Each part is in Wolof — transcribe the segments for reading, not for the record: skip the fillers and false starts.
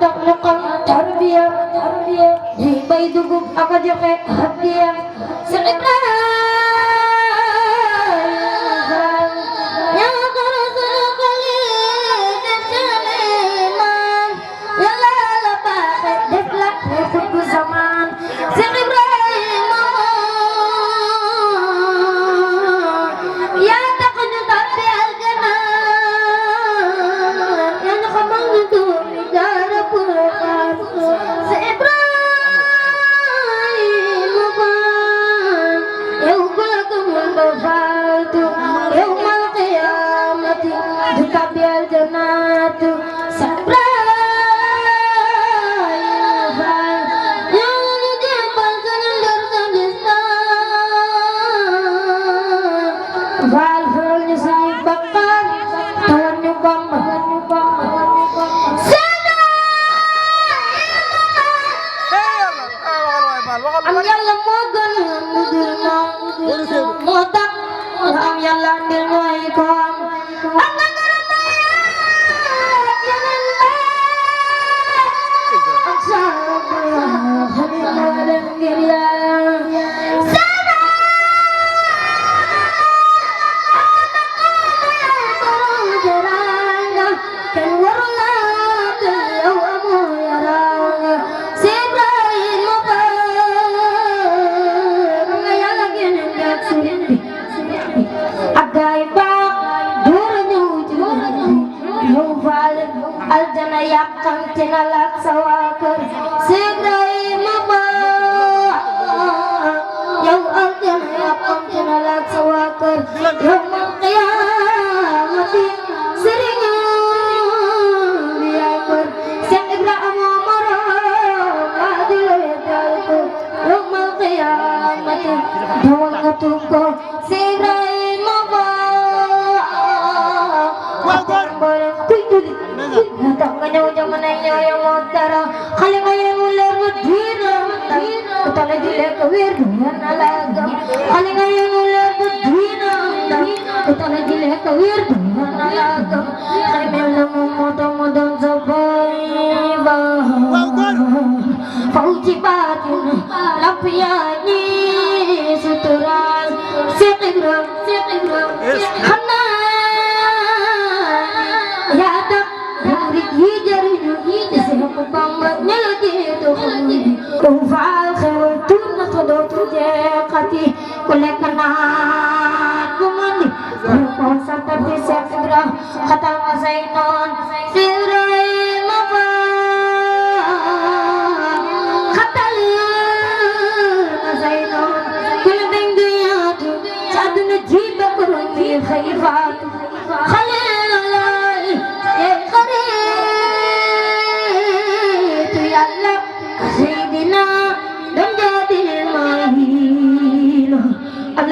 taklukan tarbiyah hibay dugog ako joke hadiah sa tinalat sa wakar sigray maba yaw ang tinalat sa wakar yaw ang qiyamati siringan biyakar sigray amamara adilay yaw ang qiyamati dawang katuko sigray maba Tangkanya zaman nanya yang mutara, kali ngayang ular berdina, utara jilek kawir dengan alagam, kali ngayang ular berdina, utara jilek kawir dengan alagam, kali melam modong sabai bah, fauji batin, lapiani suturan, sekigram, hana. Kufal khawtun nasodot jekati kulekanat kumandi kosa tapi sekra kata masainon sirai maba kata masainon kulbeng dunia tu sadna jiba kurungi khaifat khalilai ya khari tu yalla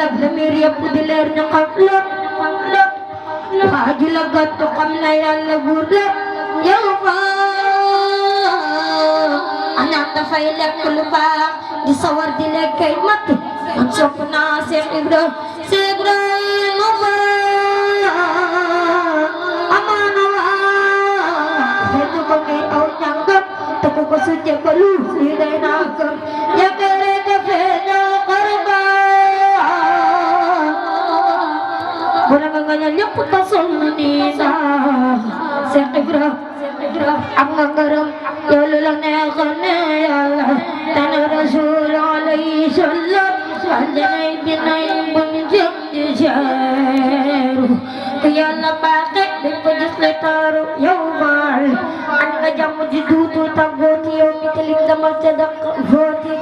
alag na miriya pudiler ng kaplok Pagilagat to kamlayan lagurla yaw pa anak na failak kulupang disawar dileg kay mati ang sok na si Ibrahim mo ba amana ito kami out nyanggap tako ko sudya balu silay nakam yakare ka pena karba walang ganyan yung putasol nina si Ibrahim ang nagaram yolo lang na kanayala tana rasul alayhi salam sanjay binay bunjang dijaru kaya na bakit di pwedis letaro yawal an kajang mo jiduto tagoti yung mitiling na magtadang voti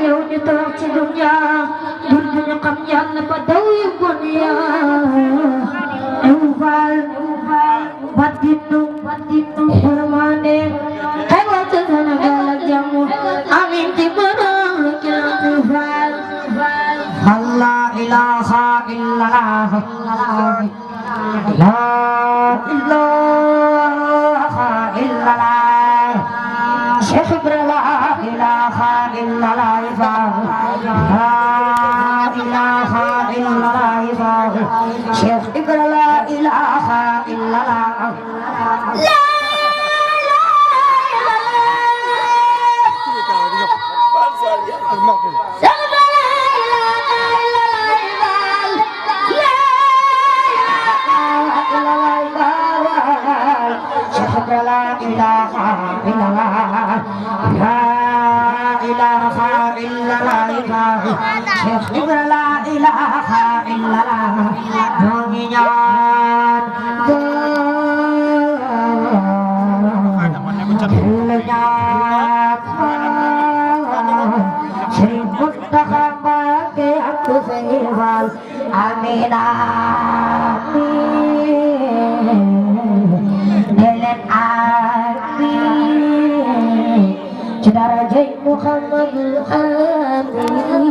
yow ñu toog ci dunya dur duñu xam yàlla ba daw yu bon ya ñu faal badinu xurmaane xay wàcce Sénégal ak jàmm amin ci borom ki la ñu faal la ilaha illallah la ilaha illallah Cheikh Ibra la ilaha illallah la ilaha illallah Cheikh Ibra la ilaha illallah la Amin amin Darajat Muhammad amin